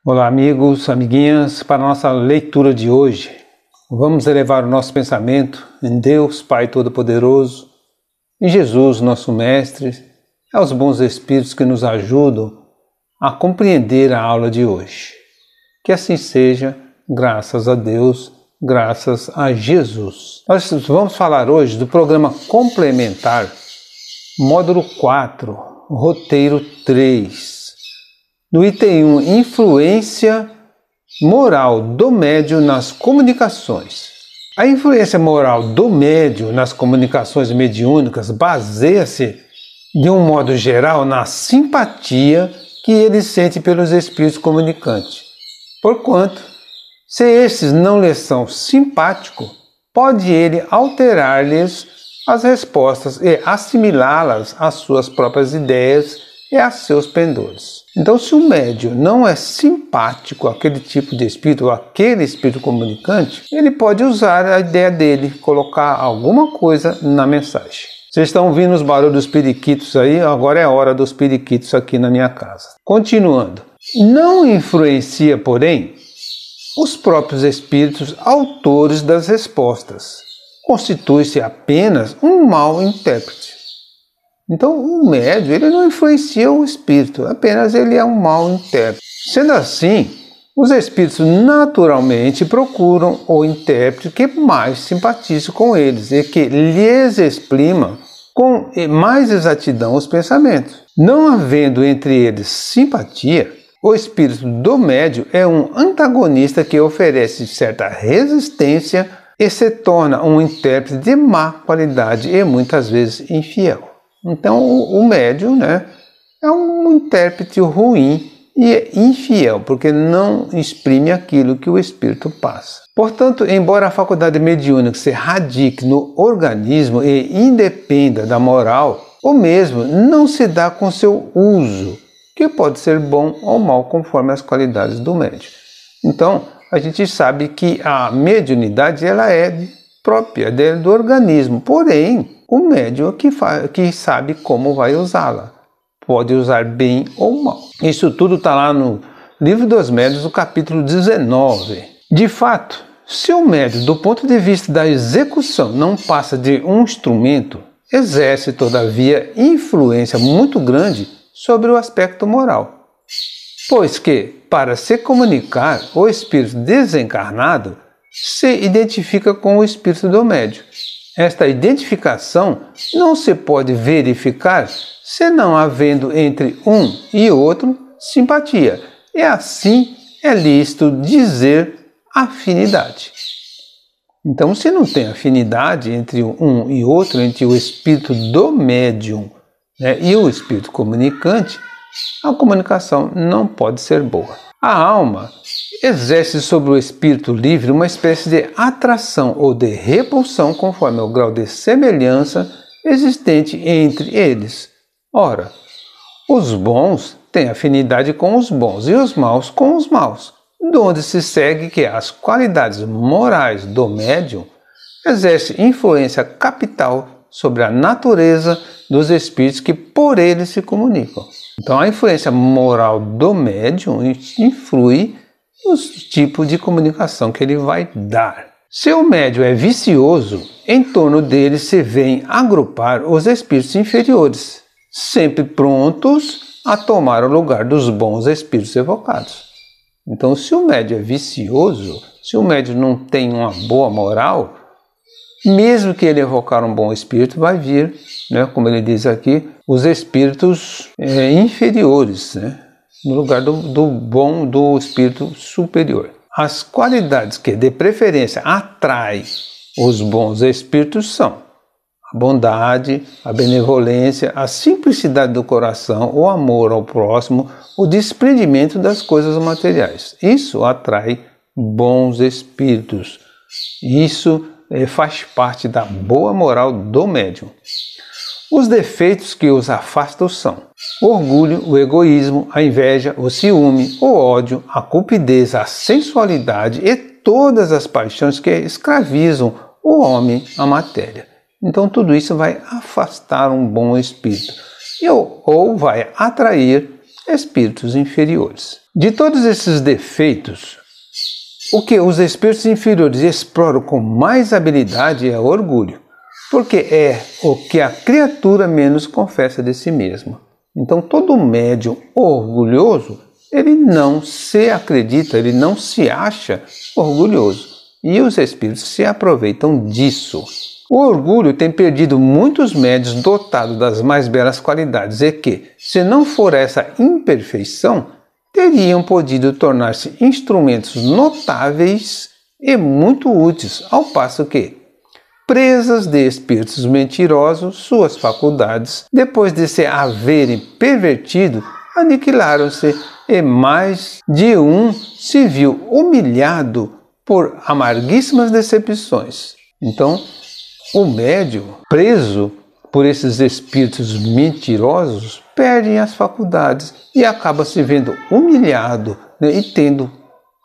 Olá, amigos, amiguinhas, para a nossa leitura de hoje, vamos elevar o nosso pensamento em Deus, Pai Todo-Poderoso, em Jesus, nosso Mestre, e aos bons Espíritos que nos ajudam a compreender a aula de hoje. Que assim seja, graças a Deus, graças a Jesus. Nós vamos falar hoje do programa complementar, módulo 4, roteiro 3. No item 1, influência moral do médium nas comunicações. A influência moral do médium nas comunicações mediúnicas baseia-se, de um modo geral, na simpatia que ele sente pelos espíritos comunicantes. Porquanto, se estes não lhes são simpáticos, pode ele alterar-lhes as respostas e assimilá-las às suas próprias ideias e a seus pendores. Então, se o médium não é simpático àquele tipo de espírito, ou àquele espírito comunicante, ele pode usar a ideia dele, colocar alguma coisa na mensagem. Vocês estão ouvindo os barulhos dos periquitos aí? Agora é a hora dos periquitos aqui na minha casa. Continuando. Não influencia, porém, os próprios espíritos autores das respostas. Constitui-se apenas um mau intérprete. Então, o médium ele não influencia o espírito, apenas ele é um mau intérprete. Sendo assim, os espíritos naturalmente procuram o intérprete que mais simpatize com eles e que lhes exprima com mais exatidão os pensamentos. Não havendo entre eles simpatia, o espírito do médium é um antagonista que oferece certa resistência e se torna um intérprete de má qualidade e muitas vezes infiel. Então, o médium, é um intérprete ruim e infiel, porque não exprime aquilo que o espírito passa. Portanto, embora a faculdade mediúnica se radique no organismo e independa da moral, o mesmo não se dá com seu uso, que pode ser bom ou mal conforme as qualidades do médium. Então, a gente sabe que a mediunidade ela é própria do organismo, porém, o médium que sabe como vai usá-la. Pode usar bem ou mal. Isso tudo está lá no Livro dos Médiuns, no capítulo 19. De fato, se o médium, do ponto de vista da execução, não passa de um instrumento, exerce, todavia, influência muito grande sobre o aspecto moral. Pois que, para se comunicar, o espírito desencarnado se identifica com o espírito do médium. Esta identificação não se pode verificar se não havendo entre um e outro simpatia. E assim é lícito dizer afinidade. Então, se não tem afinidade entre um e outro, entre o espírito do médium e o espírito comunicante, a comunicação não pode ser boa. A alma exerce sobre o espírito livre uma espécie de atração ou de repulsão conforme o grau de semelhança existente entre eles. Ora, os bons têm afinidade com os bons e os maus com os maus, de onde se segue que as qualidades morais do médium exercem influência capital sobre a natureza dos espíritos que por ele se comunicam. Então, a influência moral do médium influi nos tipos de comunicação que ele vai dar. Se o médium é vicioso, em torno dele se vêm agrupar os espíritos inferiores, sempre prontos a tomar o lugar dos bons espíritos evocados. Então, se o médium é vicioso, se o médium não tem uma boa moral, mesmo que ele evocar um bom espírito, vai vir, como ele diz aqui, os espíritos inferiores, no lugar do espírito superior. As qualidades que, de preferência, atraem os bons espíritos são a bondade, a benevolência, a simplicidade do coração, o amor ao próximo, o desprendimento das coisas materiais. Isso atrai bons espíritos. Isso faz parte da boa moral do médium. Os defeitos que os afastam são o orgulho, o egoísmo, a inveja, o ciúme, o ódio, a cupidez, a sensualidade e todas as paixões que escravizam o homem à matéria. Então tudo isso vai afastar um bom espírito ou vai atrair espíritos inferiores. De todos esses defeitos, o que os espíritos inferiores exploram com mais habilidade é o orgulho, porque é o que a criatura menos confessa de si mesma. Então, todo médium orgulhoso, ele não se acredita, ele não se acha orgulhoso. E os espíritos se aproveitam disso. O orgulho tem perdido muitos médiuns dotados das mais belas qualidades e que, se não for essa imperfeição, teriam podido tornar-se instrumentos notáveis e muito úteis, ao passo que, presas de espíritos mentirosos, suas faculdades, depois de se haverem pervertido, aniquilaram-se e mais de um se viu humilhado por amarguíssimas decepções. Então, o médium, preso por esses espíritos mentirosos, perde as faculdades e acaba se vendo humilhado, né, e tendo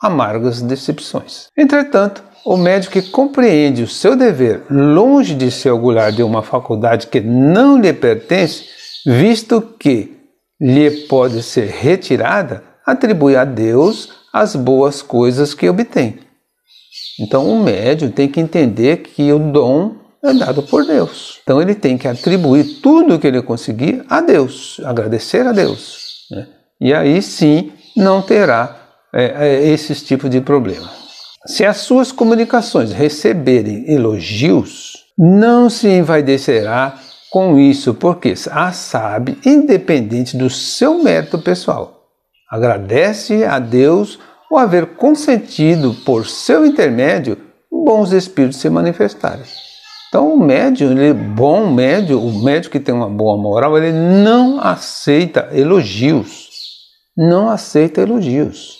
amargas decepções. Entretanto, o médium que compreende o seu dever, longe de se orgulhar de uma faculdade que não lhe pertence, visto que lhe pode ser retirada, atribui a Deus as boas coisas que obtém. Então o médium tem que entender que o dom é dado por Deus. Então ele tem que atribuir tudo o que ele conseguir a Deus, agradecer a Deus, né? E aí sim não terá esses tipos de problema. Se as suas comunicações receberem elogios, não se envaidecerá com isso, porque a sabe, independente do seu mérito pessoal. Agradece a Deus o haver consentido por seu intermédio bons espíritos se manifestarem. Então o médium, o médium que tem uma boa moral, ele não aceita elogios. Não aceita elogios,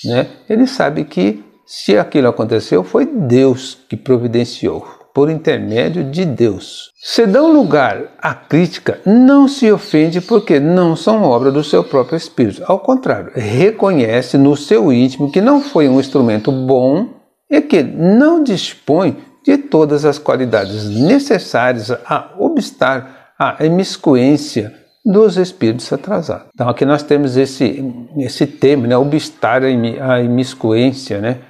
né? Ele sabe que se aquilo aconteceu, foi Deus que providenciou, por intermédio de Deus. Se dão lugar à crítica, não se ofende porque não são obra do seu próprio espírito. Ao contrário, reconhece no seu íntimo que não foi um instrumento bom e que não dispõe de todas as qualidades necessárias a obstar a imiscuência dos espíritos atrasados. Então aqui nós temos esse termo, né? Obstar a imiscuência, né?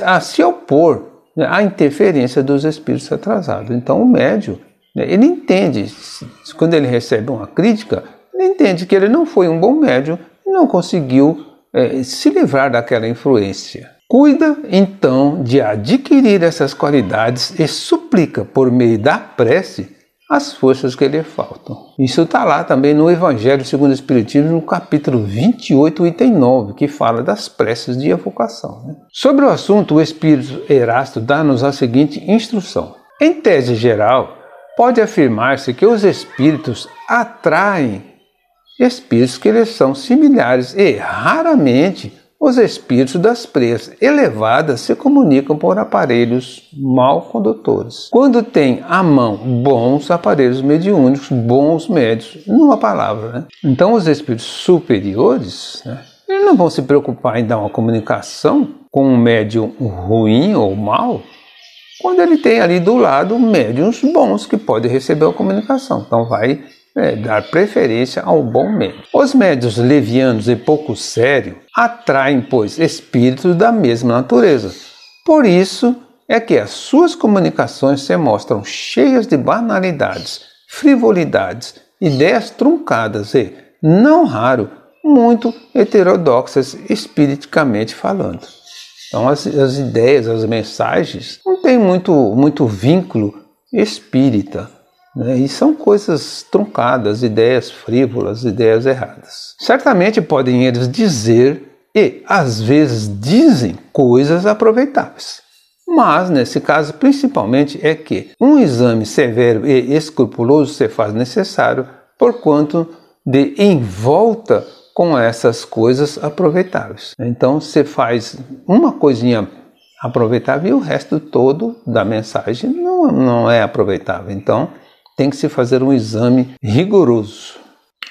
A se opor, né, à interferência dos espíritos atrasados. Então o médium, né, ele entende, quando ele recebe uma crítica, ele entende que ele não foi um bom médium e não conseguiu se livrar daquela influência. Cuida, então, de adquirir essas qualidades e suplica, por meio da prece, as forças que lhe faltam. Isso está lá também no Evangelho segundo o Espiritismo, no capítulo 28, item 9, que fala das preces de evocação, né? Sobre o assunto, o Espírito Erasto dá-nos a seguinte instrução. Em tese geral, pode afirmar-se que os espíritos atraem espíritos que lhes são similares e, raramente, os espíritos das presas elevadas se comunicam por aparelhos mal condutores. Quando tem à mão bons aparelhos mediúnicos, bons médios, numa palavra, né? Então os espíritos superiores, né, eles não vão se preocupar em dar uma comunicação com um médium ruim ou mau, quando ele tem ali do lado médiuns bons que podem receber a comunicação. Então vai dar preferência ao bom médium. Os médiuns levianos e pouco sérios atraem, pois, espíritos da mesma natureza. Por isso é que as suas comunicações se mostram cheias de banalidades, frivolidades, ideias truncadas e, não raro, muito heterodoxas espiriticamente falando. Então as ideias, as mensagens não têm muito vínculo espírita, né? E são coisas truncadas, ideias frívolas, ideias erradas. Certamente podem eles dizer e às vezes dizem coisas aproveitáveis. Mas nesse caso principalmente é que um exame severo e escrupuloso se faz necessário porquanto de envolta com essas coisas aproveitáveis. Então você faz uma coisinha aproveitável e o resto todo da mensagem não é aproveitável. Então tem que se fazer um exame rigoroso.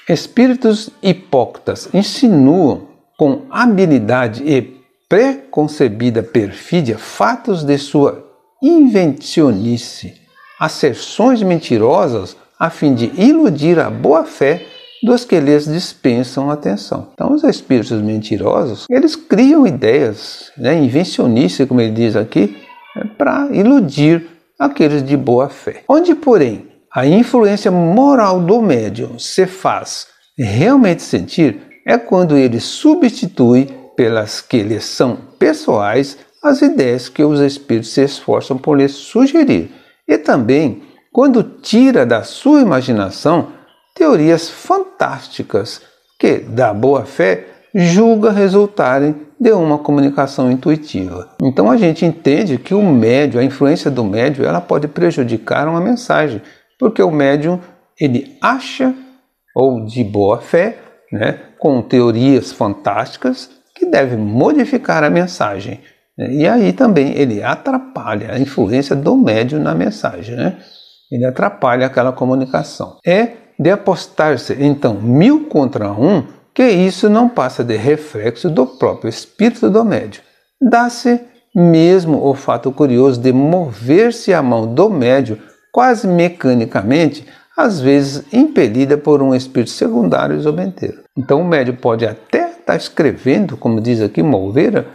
Espíritos hipócritas insinuam com habilidade e preconcebida perfídia fatos de sua inventionice, asserções mentirosas a fim de iludir a boa-fé dos que lhes dispensam atenção. Então, os espíritos mentirosos, eles criam ideias, invencionistas, como ele diz aqui, para iludir aqueles de boa fé. Onde, porém, a influência moral do médium se faz realmente sentir é quando ele substitui pelas que lhes são pessoais as ideias que os espíritos se esforçam por lhes sugerir, e também quando tira da sua imaginação teorias fantásticas que, da boa fé, julga resultarem de uma comunicação intuitiva. Então a gente entende que o médium, a influência do médium, ela pode prejudicar uma mensagem, porque o médium, ele acha, ou de boa fé, com teorias fantásticas, que deve modificar a mensagem. E aí também ele atrapalha a influência do médium na mensagem. Ele atrapalha aquela comunicação. É de apostar-se, então, 1000 contra 1, que isso não passa de reflexo do próprio espírito do médium. Dá-se mesmo o fato curioso de mover-se a mão do médium quase mecanicamente, às vezes impelida por um espírito secundário e zombeteiro. Então o médium pode até estar escrevendo, como diz aqui, Moveira,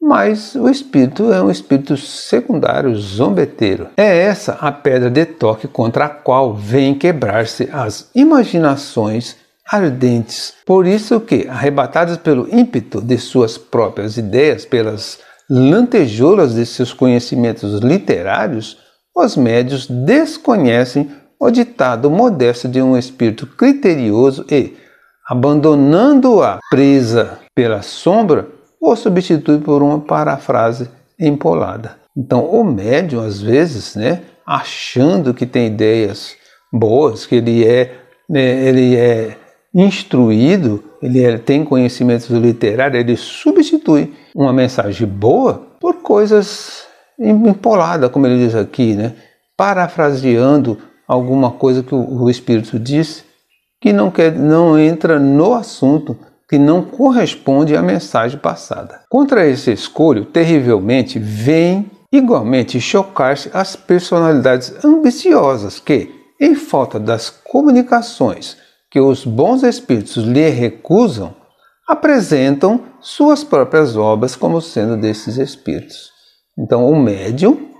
mas o espírito é um espírito secundário, zombeteiro. É essa a pedra de toque contra a qual vem quebrar-se as imaginações ardentes. Por isso que, arrebatados pelo ímpeto de suas próprias ideias, pelas lantejoulas de seus conhecimentos literários, os médios desconhecem o ditado modesto de um espírito criterioso e, abandonando-a presa pela sombra, o substitui por uma parafrase empolada. Então, o médium, às vezes, achando que tem ideias boas, que ele é instruído, tem conhecimentos literários, ele substitui uma mensagem boa por coisas empoladas, como ele diz aqui, parafraseando alguma coisa que o Espírito disse, que não entra no assunto, que não corresponde à mensagem passada. Contra esse escolho, terrivelmente, vem igualmente chocar-se as personalidades ambiciosas que, em falta das comunicações que os bons espíritos lhe recusam, apresentam suas próprias obras como sendo desses espíritos. Então, o médium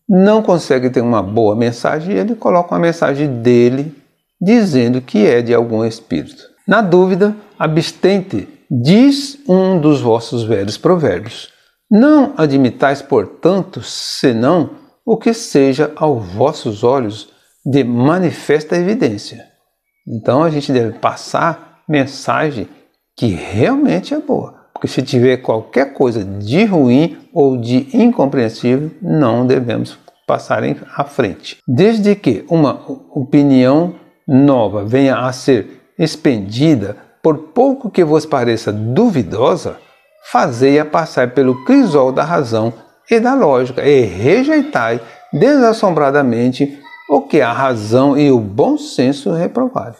não consegue ter uma boa mensagem e ele coloca uma mensagem dele dizendo que é de algum espírito. Na dúvida, abstente, diz um dos vossos velhos provérbios. Não admitais, portanto, senão o que seja aos vossos olhos de manifesta evidência. Então a gente deve passar mensagem que realmente é boa. Porque se tiver qualquer coisa de ruim ou de incompreensível, não devemos passar à frente. Desde que uma opinião nova venha a ser expendida, por pouco que vos pareça duvidosa, fazei-a passar pelo crisol da razão e da lógica e rejeitai desassombradamente o que a razão e o bom senso reprovarem.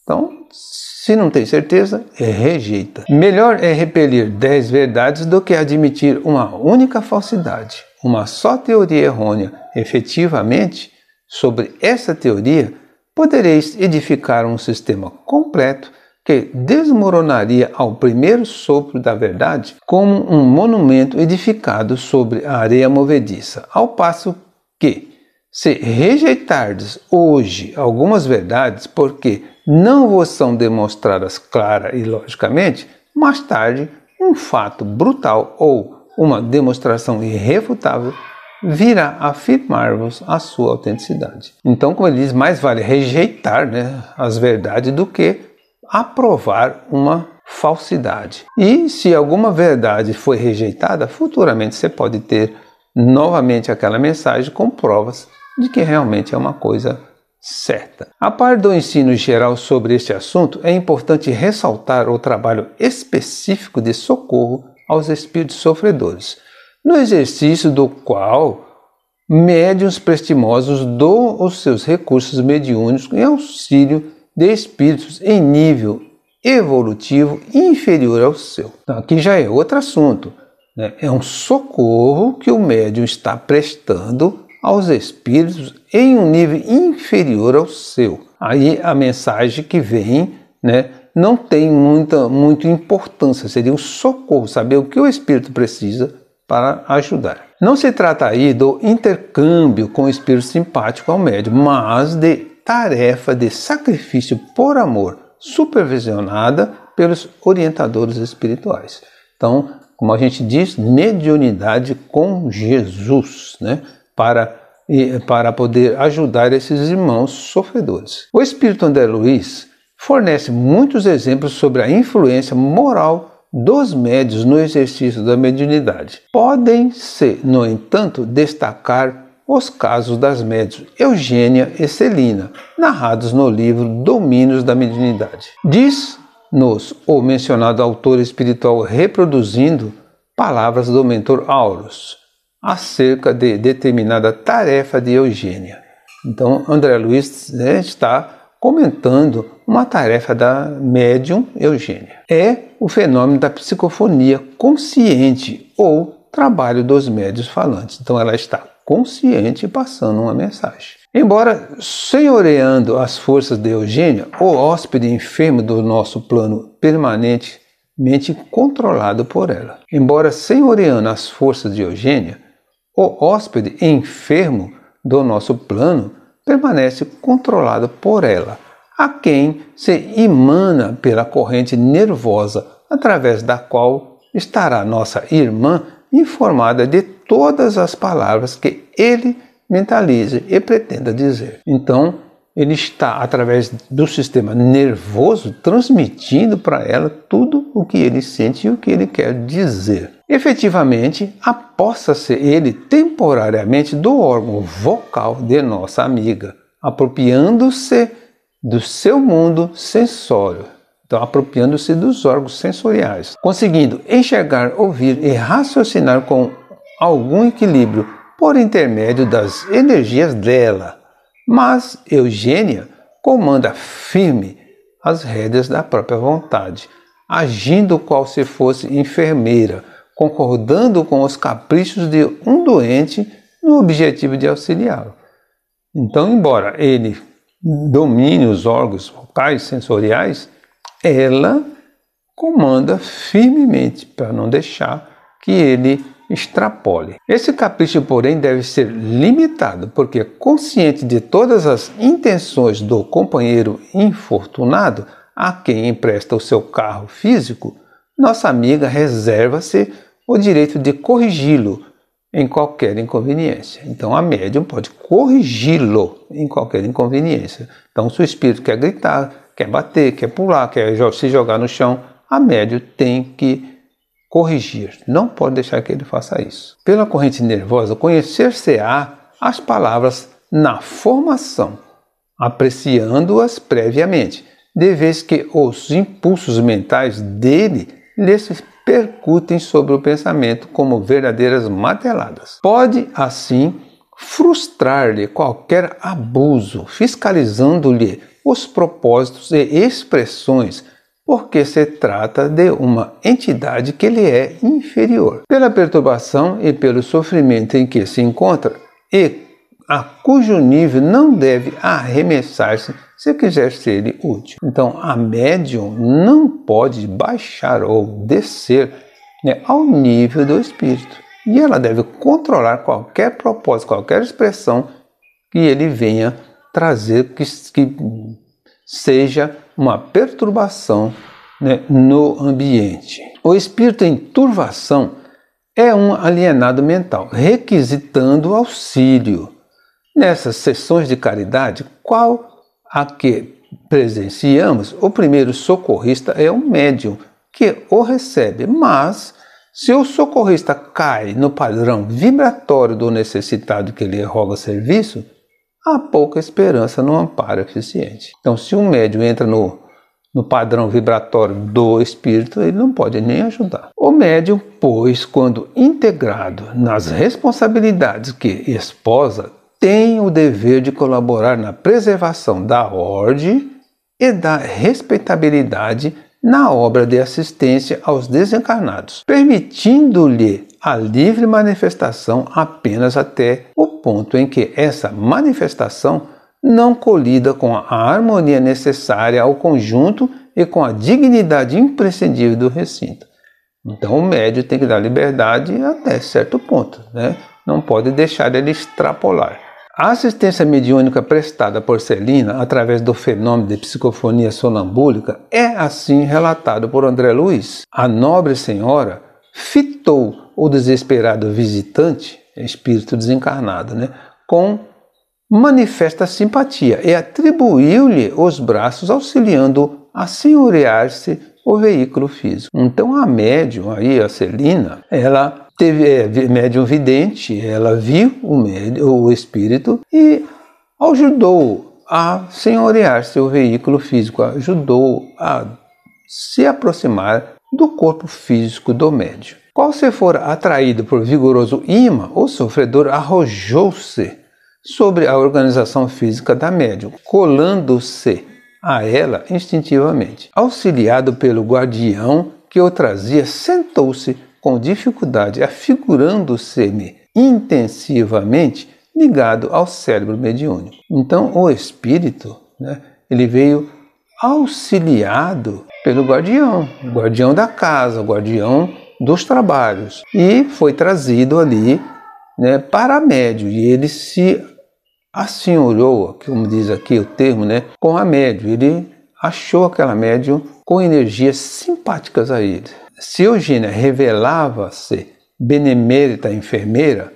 Então, se não tem certeza, rejeita. Melhor é repelir 10 verdades do que admitir uma única falsidade. Uma só teoria errônea. Efetivamente, sobre essa teoria, podereis edificar um sistema completo que desmoronaria ao primeiro sopro da verdade como um monumento edificado sobre a areia movediça, ao passo que, se rejeitardes hoje algumas verdades porque não vos são demonstradas clara e logicamente, mais tarde um fato brutal ou uma demonstração irrefutável virá afirmar-vos a sua autenticidade. Então, como ele diz, mais vale rejeitar as verdades do que aprovar uma falsidade. E se alguma verdade foi rejeitada, futuramente você pode ter novamente aquela mensagem com provas de que realmente é uma coisa certa. A par do ensino geral sobre este assunto, é importante ressaltar o trabalho específico de socorro aos espíritos sofredores, no exercício do qual médiuns prestimosos doam os seus recursos mediúnicos em auxílio de espíritos em nível evolutivo inferior ao seu. Então, aqui já é outro assunto. É um socorro que o médium está prestando aos espíritos em um nível inferior ao seu. Aí a mensagem que vem né, não tem muita importância, seria um socorro, saber o que o espírito precisa para ajudar. Não se trata aí do intercâmbio com o espírito simpático ao médium, mas de tarefa de sacrifício por amor, supervisionada pelos orientadores espirituais. Então, como a gente diz, mediunidade com Jesus, né, para poder ajudar esses irmãos sofredores. O espírito André Luiz fornece muitos exemplos sobre a influência moral dos médiuns no exercício da mediunidade. Podem-se, no entanto, destacar os casos das médiuns Eugênia e Celina, narrados no livro Domínios da Mediunidade. Diz-nos o mencionado autor espiritual reproduzindo palavras do mentor Aulus acerca de determinada tarefa de Eugênia. Então, André Luiz está comentando uma tarefa da médium Eugênia. É o fenômeno da psicofonia consciente ou trabalho dos médiuns falantes. Então ela está consciente passando uma mensagem. Embora senhoreando as forças de Eugênia, o hóspede enfermo do nosso plano permanentemente controlado por ela. Embora senhoreando as forças de Eugênia, o hóspede enfermo do nosso plano permanece controlado por ela, a quem se emana pela corrente nervosa, através da qual estará nossa irmã informada de todas as palavras que ele mentalize e pretenda dizer. Então, ele está, através do sistema nervoso, transmitindo para ela tudo o que ele sente e o que ele quer dizer. Efetivamente, aposta-se ele temporariamente do órgão vocal de nossa amiga, apropriando-se do seu mundo sensório. Então, apropriando-se dos órgãos sensoriais, conseguindo enxergar, ouvir e raciocinar com algum equilíbrio por intermédio das energias dela. Mas Eugênia comanda firme as rédeas da própria vontade, agindo qual se fosse enfermeira, concordando com os caprichos de um doente no objetivo de auxiliá-lo. Então, embora ele domine os órgãos vocais sensoriais, ela comanda firmemente para não deixar que ele extrapole. Esse capricho, porém, deve ser limitado, porque consciente de todas as intenções do companheiro infortunado a quem empresta o seu carro físico, nossa amiga reserva-se o direito de corrigi-lo em qualquer inconveniência. Então a médium pode corrigi-lo em qualquer inconveniência. Então, se o espírito quer gritar, quer bater, quer pular, quer se jogar no chão, a médium tem que corrigir. Não pode deixar que ele faça isso. Pela corrente nervosa, conhecer-se-á as palavras na formação, apreciando-as previamente, de vez que os impulsos mentais dele lhes percutem sobre o pensamento como verdadeiras marteladas. Pode, assim, frustrar-lhe qualquer abuso, fiscalizando-lhe os propósitos e expressões, porque se trata de uma entidade que lhe é inferior, pela perturbação e pelo sofrimento em que se encontra, e a cujo nível não deve arremessar-se se quiser ser útil. Então, a médium não pode baixar ou descer, ao nível do espírito. E ela deve controlar qualquer propósito, qualquer expressão que ele venha trazer, que seja uma perturbação, no ambiente. O espírito em turvação é um alienado mental, requisitando auxílio. Nessas sessões de caridade, qual a que presenciamos, o primeiro socorrista é um médium que o recebe, mas se o socorrista cai no padrão vibratório do necessitado que lhe roga serviço, há pouca esperança no amparo eficiente. Então, se um médium entra no padrão vibratório do espírito, ele não pode nem ajudar. O médium, pois, quando integrado nas responsabilidades que esposa, tem o dever de colaborar na preservação da ordem e da respeitabilidade na obra de assistência aos desencarnados, permitindo-lhe a livre manifestação apenas até o ponto em que essa manifestação não colida com a harmonia necessária ao conjunto e com a dignidade imprescindível do recinto. Então o médium tem que dar liberdade até certo ponto, né? Não pode deixar ele extrapolar. A assistência mediúnica prestada por Celina através do fenômeno de psicofonia sonambúlica é assim relatado por André Luiz. A nobre senhora fitou o desesperado visitante, espírito desencarnado, né, com manifesta simpatia e atribuiu-lhe os braços, auxiliando a senhorear-se o veículo físico. Então a médium, aí, a Celina, ela teve médium vidente, ela viu o espírito e ajudou a senhorear-se o veículo físico, ajudou a se aproximar do corpo físico do médium. Qual se for atraído por vigoroso ímã, o sofredor arrojou-se sobre a organização física da médium, colando-se a ela instintivamente. Auxiliado pelo guardião que o trazia, sentou-se com dificuldade, afigurando-se-me intensivamente ligado ao cérebro mediúnico. Então o espírito, né, ele veio auxiliado pelo guardião, o guardião da casa, o guardião dos trabalhos, e foi trazido ali, né, para a médium, e ele se assenhorou, como diz aqui o termo, né, com a médium. Ele achou aquela médium com energias simpáticas a ele. Se Eugênia revelava-se benemérita enfermeira,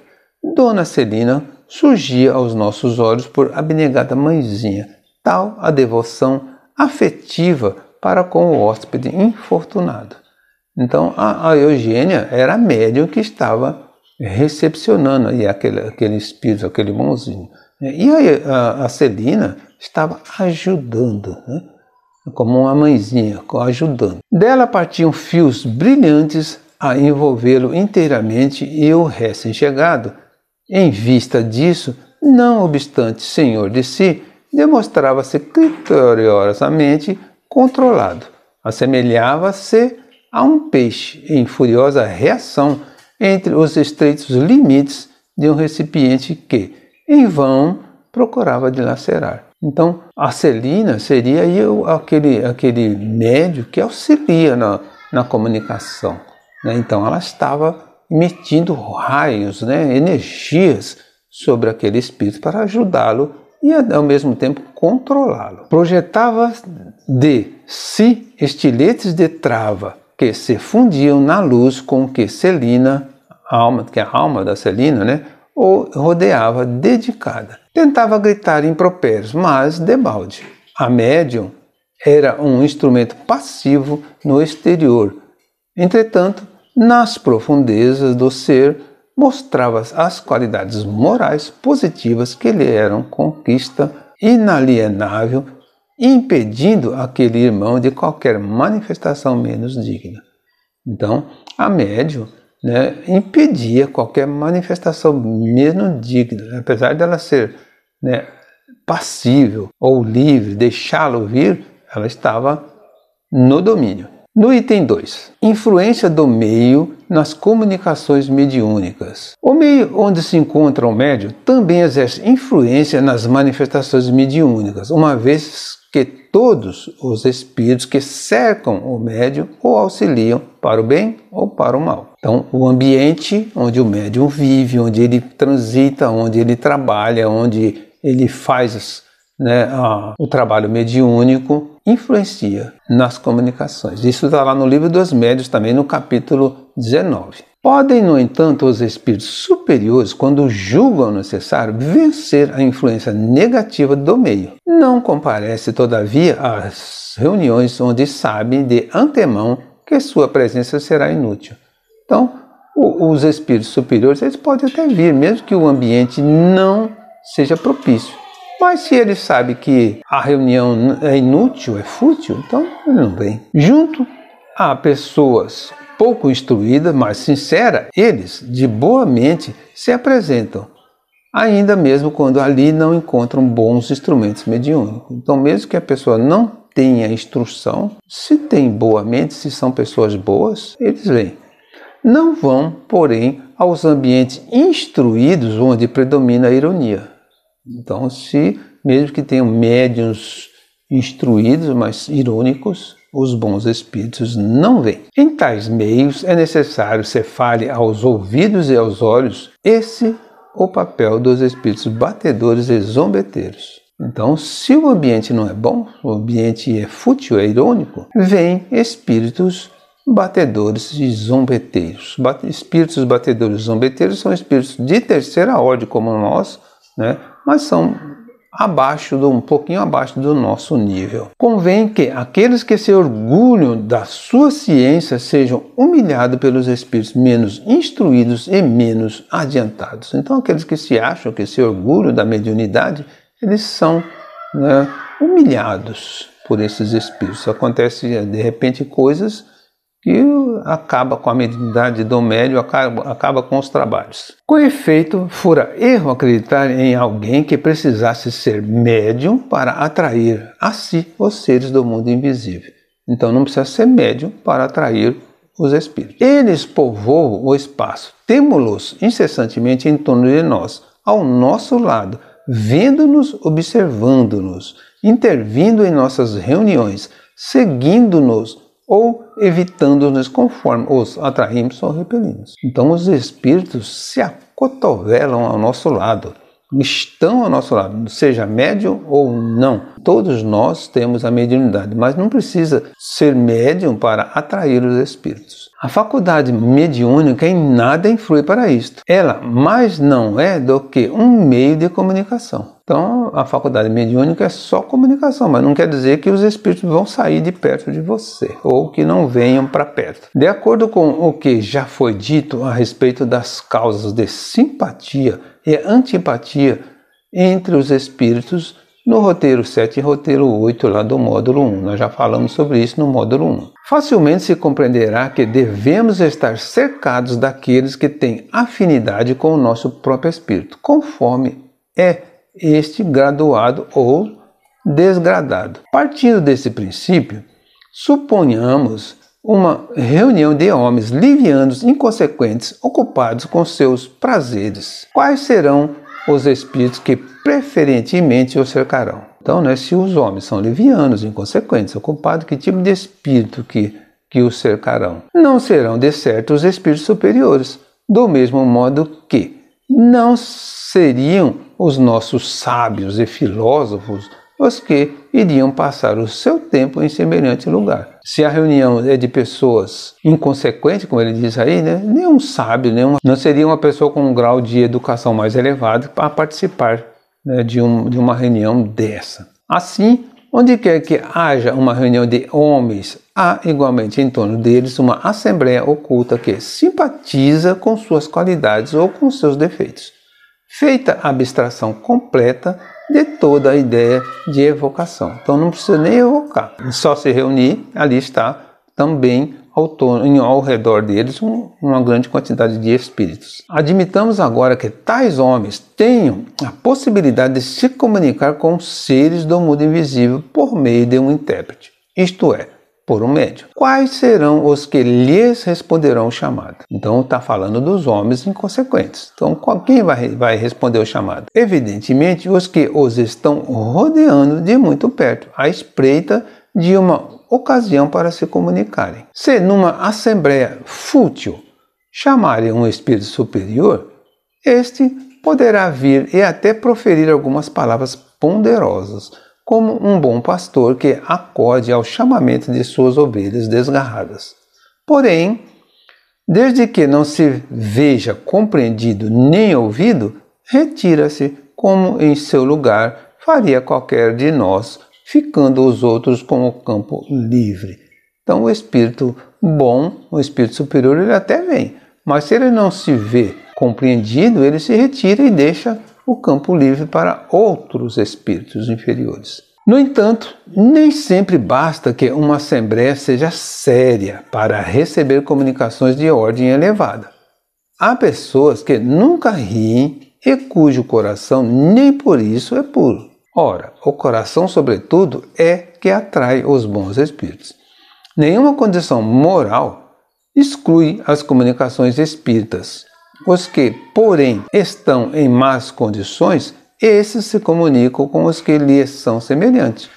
Dona Celina surgia aos nossos olhos por abnegada mãezinha, tal a devoção afetiva para com o hóspede infortunado. Então a Eugênia era a médium que estava recepcionando aí aquele espírito, aquele bonzinho. E a Celina estava ajudando, né? Como uma mãezinha, ajudando. Dela partiam fios brilhantes a envolvê-lo inteiramente, e o recém-chegado, em vista disso, não obstante senhor de si, demonstrava-se criteriosamente controlado. Assemelhava-se a um peixe em furiosa reação entre os estreitos limites de um recipiente que, em vão, procurava dilacerar. Então, a Celina seria aí aquele médium que auxilia na comunicação, né? Então, ela estava emitindo raios, né, energias sobre aquele espírito para ajudá-lo e, ao mesmo tempo, controlá-lo. Projetava de si estiletes de trava que se fundiam na luz com que Celina, que é a alma da Celina, né, ou rodeava dedicada. Tentava gritar impropérios, mas debalde. A médium era um instrumento passivo no exterior. Entretanto, nas profundezas do ser, mostrava as qualidades morais positivas que lhe eram conquista inalienável, impedindo aquele irmão de qualquer manifestação menos digna. Então, a médium, né, impedia qualquer manifestação menos digna, apesar dela ser, né, passível ou livre, deixá-lo vir, ela estava no domínio. No item 2, influência do meio nas comunicações mediúnicas. O meio onde se encontra o médium também exerce influência nas manifestações mediúnicas, uma vez que todos os espíritos que cercam o médium o auxiliam para o bem ou para o mal. Então, o ambiente onde o médium vive, onde ele transita, onde ele trabalha, onde ele faz, né, o trabalho mediúnico, influencia nas comunicações. Isso está lá no Livro dos Médiuns, também no capítulo 19. Podem, no entanto, os espíritos superiores, quando julgam necessário, vencer a influência negativa do meio. Não comparece, todavia, às reuniões onde sabem de antemão que sua presença será inútil. Então, os espíritos superiores, eles podem até vir, mesmo que o ambiente não seja propício. Mas se ele sabe que a reunião é inútil, é fútil, então ele não vem. Junto a pessoas pouco instruídas, mas sinceras, eles, de boa mente, se apresentam, ainda mesmo quando ali não encontram bons instrumentos mediúnicos. Então, mesmo que a pessoa não tenha instrução, se tem boa mente, se são pessoas boas, eles vêm. Não vão, porém, aos ambientes instruídos onde predomina a ironia. Então, se Mesmo que tenham médiuns instruídos, mas irônicos, os bons espíritos não vêm. Em tais meios é necessário se fale aos ouvidos e aos olhos o papel dos espíritos batedores e zombeteiros. Então, se o ambiente não é bom, o ambiente é fútil, é irônico, vêm espíritos batedores e zombeteiros. Espíritos batedores e zombeteiros são espíritos de terceira ordem como nós, né? Mas são um pouquinho abaixo do nosso nível. Convém que aqueles que se orgulham da sua ciência sejam humilhados pelos espíritos menos instruídos e menos adiantados. Então, aqueles que se acham, que se orgulham da mediunidade, eles são, né, humilhados por esses espíritos. Acontece de repente coisas que acaba com a mediunidade do médium, acaba com os trabalhos. Com efeito, fora erro acreditar em alguém que precisasse ser médium para atrair a si os seres do mundo invisível. Então não precisa ser médium para atrair os espíritos. Eles povoam o espaço, temo-los incessantemente em torno de nós, ao nosso lado, vendo-nos, observando-nos, intervindo em nossas reuniões, seguindo-nos ou evitando-nos conforme os atraímos ou repelimos. Então os espíritos se acotovelam ao nosso lado, estão ao nosso lado, seja médium ou não. Todos nós temos a mediunidade, mas não precisa ser médium para atrair os espíritos. A faculdade mediúnica em nada influi para isto. Ela mais não é do que um meio de comunicação. Então, a faculdade mediúnica é só comunicação, mas não quer dizer que os espíritos vão sair de perto de você, ou que não venham para perto. De acordo com o que já foi dito a respeito das causas de simpatia e antipatia entre os espíritos, no roteiro 7 e roteiro 8 lá do módulo 1. Nós já falamos sobre isso no módulo 1. Facilmente se compreenderá que devemos estar cercados daqueles que têm afinidade com o nosso próprio espírito, conforme é este graduado ou desgradado. Partindo desse princípio, suponhamos uma reunião de homens livianos, inconsequentes, ocupados com seus prazeres. Quais serão os espíritos que preferentemente o cercarão? Então, né, se os homens são livianos, inconsequentes, ocupados, que tipo de espírito que os cercarão? Não serão, de certo, os espíritos superiores, do mesmo modo que não seriam os nossos sábios e filósofos os que iriam passar o seu tempo em semelhante lugar. Se a reunião é de pessoas inconsequentes, como ele diz aí, né, nenhum sábio, não seria uma pessoa com um grau de educação mais elevado para participar, né, de uma reunião dessa. Assim, onde quer que haja uma reunião de homens, há igualmente em torno deles uma assembleia oculta que simpatiza com suas qualidades ou com seus defeitos, feita a abstração completa de toda a ideia de evocação. Então não precisa nem evocar, só se reunir, ali está também ao redor deles uma grande quantidade de espíritos. Admitamos agora que tais homens tenham a possibilidade de se comunicar com seres do mundo invisível por meio de um intérprete, isto é, por um médium. Quais serão os que lhes responderão o chamado? Então está falando dos homens inconsequentes. Então quem vai responder o chamado? Evidentemente os que os estão rodeando de muito perto, à espreita de uma ocasião para se comunicarem. Se numa assembleia fútil chamarem um espírito superior, este poderá vir e até proferir algumas palavras ponderosas, como um bom pastor que acode ao chamamento de suas ovelhas desgarradas. Porém, desde que não se veja compreendido nem ouvido, retira-se como em seu lugar faria qualquer de nós, ficando os outros com o campo livre. Então o espírito bom, o espírito superior, ele até vem, mas se ele não se vê compreendido, ele se retira e deixa o campo livre para outros espíritos inferiores. No entanto, nem sempre basta que uma assembleia seja séria para receber comunicações de ordem elevada. Há pessoas que nunca riem e cujo coração nem por isso é puro. Ora, o coração, sobretudo, é que atrai os bons espíritos. Nenhuma condição moral exclui as comunicações espíritas. Os que, porém, estão em más condições esses se comunicam com os que lhes são semelhantes,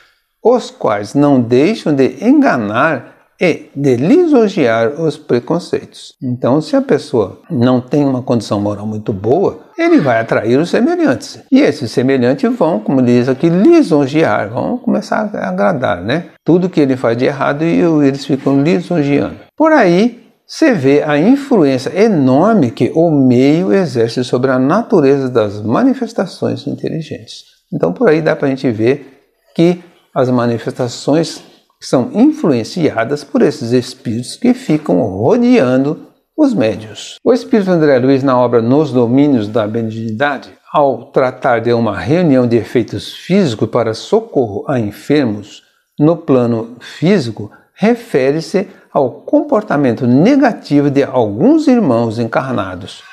os quais não deixam de enganar e de lisonjear os preconceitos. Então, se a pessoa não tem uma condição moral muito boa, ele vai atrair os semelhantes. E esses semelhantes vão, como diz aqui, lisonjear, vão começar a agradar, né? Tudo que ele faz de errado e eles ficam lisonjeando. Por aí, você vê a influência enorme que o meio exerce sobre a natureza das manifestações inteligentes. Então, por aí dá para a gente ver que as manifestações são influenciadas por esses espíritos que ficam rodeando os médiuns. O espírito André Luiz, na obra Nos Domínios da Benignidade, ao tratar de uma reunião de efeitos físicos para socorro a enfermos no plano físico, refere-se ao comportamento negativo de alguns irmãos encarnados,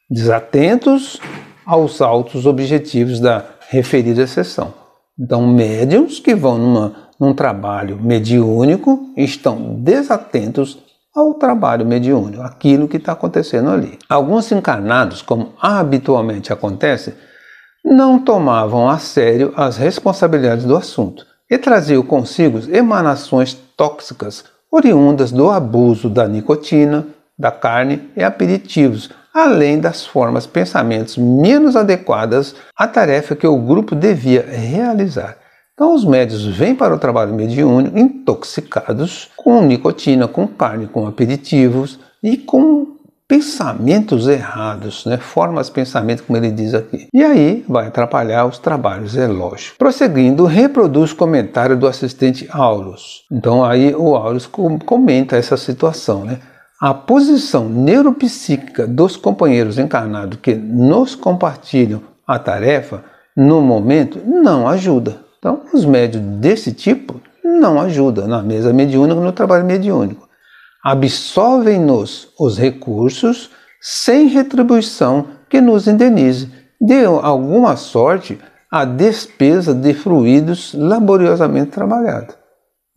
desatentos aos altos objetivos da referida sessão. Então, médiuns que vão num trabalho mediúnico estão desatentos ao trabalho mediúnico, aquilo que está acontecendo ali. Alguns encarnados, como habitualmente acontece, não tomavam a sério as responsabilidades do assunto e traziam consigo emanações tóxicas oriundas do abuso da nicotina, da carne e aperitivos, além das formas pensamentos menos adequadas à tarefa que o grupo devia realizar. Então os médiuns vêm para o trabalho mediúnico intoxicados com nicotina, com carne, com aperitivos e com pensamentos errados, né? Formas de pensamento, como ele diz aqui. E aí vai atrapalhar os trabalhos, é lógico. Prosseguindo, reproduz o comentário do assistente Aulus. Então aí o Aulus comenta essa situação, né? A posição neuropsíquica dos companheiros encarnados que nos compartilham a tarefa, no momento, não ajuda. Então, os médiuns desse tipo não ajudam na mesa mediúnica, no trabalho mediúnico. Absolvem-nos os recursos sem retribuição que nos indenize. De alguma sorte, a despesa de fluidos laboriosamente trabalhados.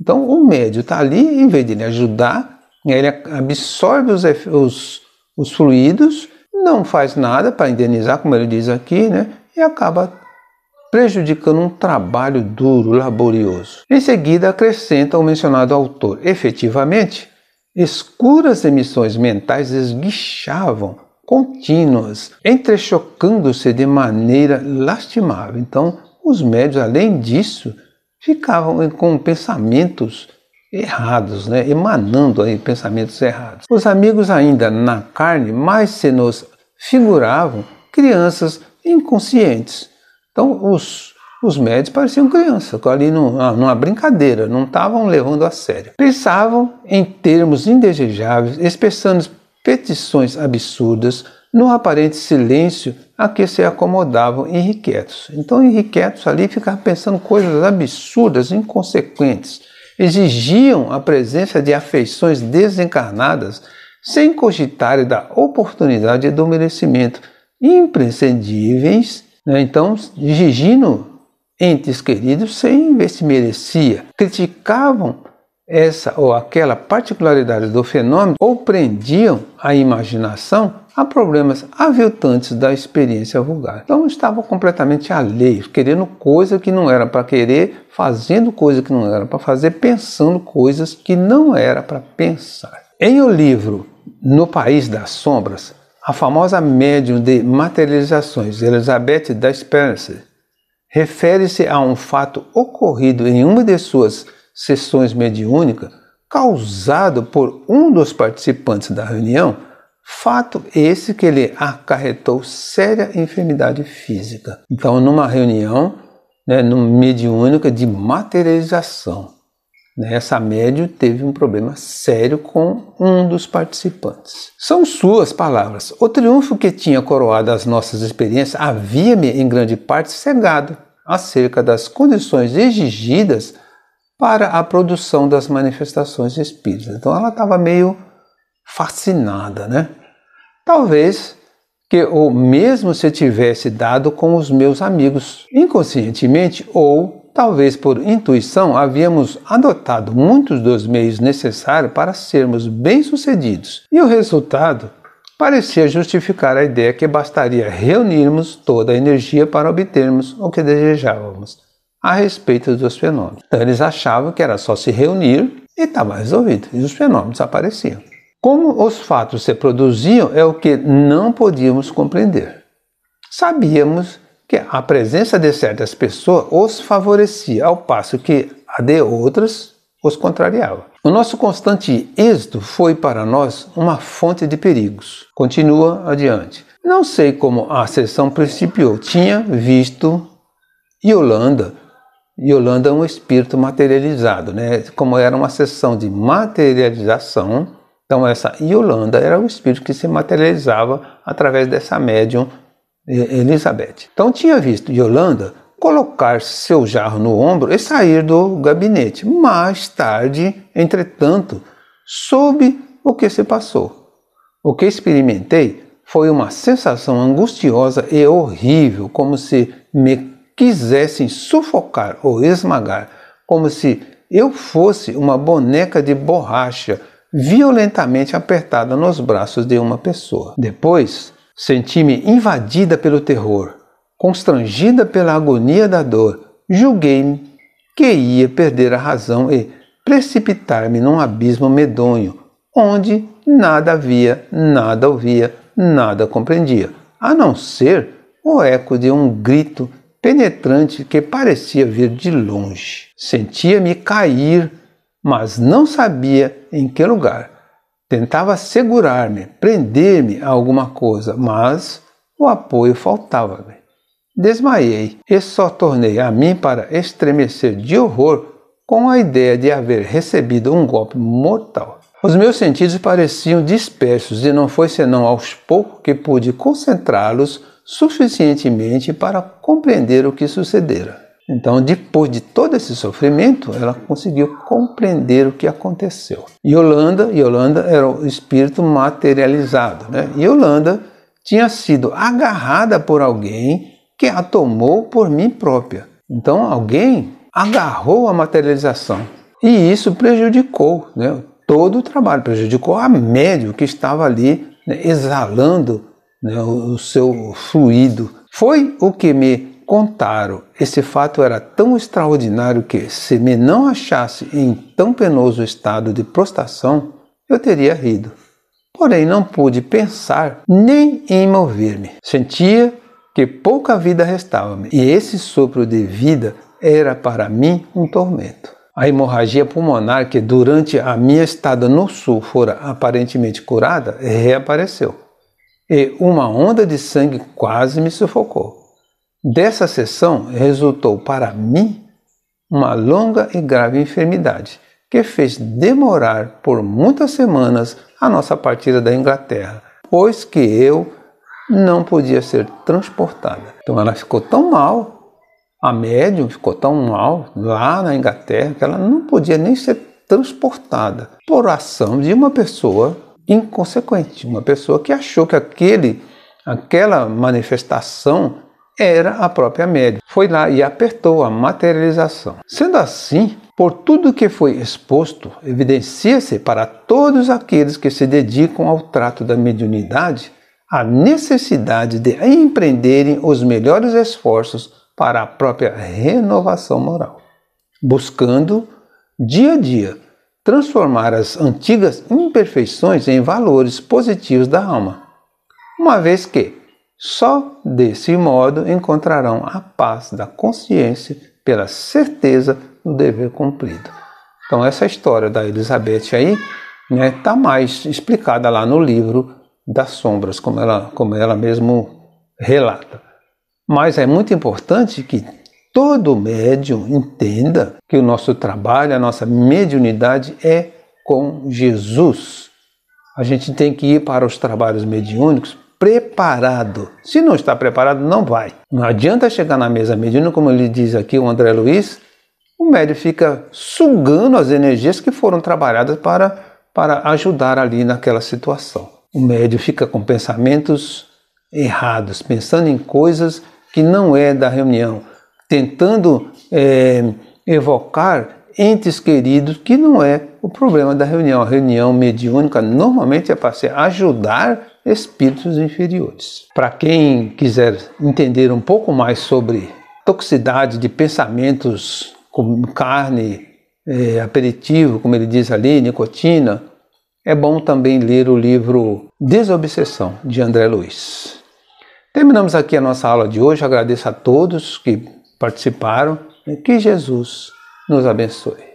Então, o médium está ali, em vez de ele ajudar, ele absorve os fluidos, não faz nada para indenizar, como ele diz aqui, né? E acaba prejudicando um trabalho duro, laborioso. Em seguida, acrescenta o mencionado autor. Efetivamente, escuras emissões mentais esguichavam, contínuas, entrechocando-se de maneira lastimável. Então, os médiuns, além disso, ficavam com pensamentos errados, né? Emanando aí pensamentos errados. Os amigos ainda na carne mais se nos figuravam crianças inconscientes. Então os médios pareciam crianças, ali numa brincadeira, não estavam levando a sério. Pensavam em termos indesejáveis, expressando petições absurdas, no aparente silêncio a que se acomodavam irrequietos. Então irrequietos ali ficavam pensando coisas absurdas, inconsequentes. Exigiam a presença de afeições desencarnadas sem cogitarem da oportunidade e do merecimento imprescindíveis, né? Então, exigindo entes queridos sem ver se merecia. Criticavam essa ou aquela particularidade do fenômeno ou prendiam a imaginação a problemas aviltantes da experiência vulgar. Então estavam completamente alheios, querendo coisa que não era para querer, fazendo coisa que não era para fazer, pensando coisas que não era para pensar. Em o livro No País das Sombras, a famosa médium de materializações, Elizabeth da Spencer, refere-se a um fato ocorrido em uma de suas sessões mediúnicas, causado por um dos participantes da reunião, fato esse que lhe acarretou séria enfermidade física. Então, numa reunião, mediúnica de materialização, essa médium teve um problema sério com um dos participantes. São suas palavras. O triunfo que tinha coroado as nossas experiências havia-me, em grande parte, cegado acerca das condições exigidas para a produção das manifestações espíritas. Então ela estava meio fascinada, né? Talvez que o mesmo se tivesse dado com os meus amigos inconscientemente, ou talvez por intuição havíamos adotado muitos dos meios necessários para sermos bem-sucedidos. E o resultado parecia justificar a ideia que bastaria reunirmos toda a energia para obtermos o que desejávamos a respeito dos fenômenos. Então eles achavam que era só se reunir e estava resolvido, e os fenômenos apareciam. Como os fatos se produziam é o que não podíamos compreender. Sabíamos que a presença de certas pessoas os favorecia, ao passo que a de outras os contrariava. O nosso constante êxito foi para nós uma fonte de perigos. Continua adiante. Não sei como a sessão principiou. Tinha visto Yolanda é um espírito materializado, né? Como era uma sessão de materialização, então essa Yolanda era o espírito que se materializava através dessa médium Elizabeth. Então tinha visto Yolanda colocar seu jarro no ombro e sair do gabinete. Mais tarde, entretanto, soube o que se passou. O que experimentei foi uma sensação angustiosa e horrível, como se me quisessem sufocar ou esmagar, como se eu fosse uma boneca de borracha violentamente apertada nos braços de uma pessoa. Depois, senti-me invadida pelo terror, constrangida pela agonia da dor. Julguei-me que ia perder a razão e precipitar-me num abismo medonho, onde nada havia, nada ouvia, nada compreendia, a não ser o eco de um grito penetrante que parecia vir de longe. Sentia-me cair, mas não sabia em que lugar. Tentava segurar-me, prender-me a alguma coisa, mas o apoio faltava-me. Desmaiei e só tornei a mim para estremecer de horror com a ideia de haver recebido um golpe mortal. Os meus sentidos pareciam dispersos e não foi senão aos poucos que pude concentrá-los suficientemente para compreender o que sucedera. Então, depois de todo esse sofrimento, ela conseguiu compreender o que aconteceu. Yolanda era o espírito materializado, né? Yolanda tinha sido agarrada por alguém que a tomou por mim própria. Então, alguém agarrou a materialização. E isso prejudicou, né, todo o trabalho, prejudicou a médium que estava ali, né, exalando, né, o seu fluido. Foi o que me contaram. Esse fato era tão extraordinário que, se me não achasse em tão penoso estado de prostração, eu teria rido. Porém, não pude pensar nem em mover-me. Sentia que pouca vida restava-me, e esse sopro de vida era para mim um tormento. A hemorragia pulmonar, que durante a minha estada no sul fora aparentemente curada, reapareceu, e uma onda de sangue quase me sufocou. Dessa sessão resultou para mim uma longa e grave enfermidade, que fez demorar por muitas semanas a nossa partida da Inglaterra, pois que eu não podia ser transportada. Então ela ficou tão mal, a médium ficou tão mal lá na Inglaterra, que ela não podia nem ser transportada por ação de uma pessoa inconsequente, uma pessoa que achou que aquela manifestação era a própria médium. Foi lá e apertou a materialização. Sendo assim, por tudo que foi exposto, evidencia-se para todos aqueles que se dedicam ao trato da mediunidade a necessidade de empreenderem os melhores esforços para a própria renovação moral, buscando, dia a dia, transformar as antigas imperfeições em valores positivos da alma, uma vez que só desse modo encontrarão a paz da consciência pela certeza do dever cumprido. Então essa história da Elizabeth aí, né, tá mais explicada lá no livro das sombras, como ela mesmo relata. Mas é muito importante que todo médium entenda que o nosso trabalho, a nossa mediunidade é com Jesus. A gente tem que ir para os trabalhos mediúnicos preparado. Se não está preparado, não vai. Não adianta chegar na mesa mediúnica, como ele diz aqui o André Luiz, o médium fica sugando as energias que foram trabalhadas para ajudar ali naquela situação. O médium fica com pensamentos errados, pensando em coisas que não é da reunião, tentando evocar entes queridos, que não é o problema da reunião. A reunião mediúnica normalmente é para se ajudar espíritos inferiores. Para quem quiser entender um pouco mais sobre toxicidade de pensamentos como carne, aperitivo, como ele diz ali, nicotina, é bom também ler o livro Desobsessão, de André Luiz. Terminamos aqui a nossa aula de hoje. Agradeço a todos que participaram e que Jesus nos abençoe.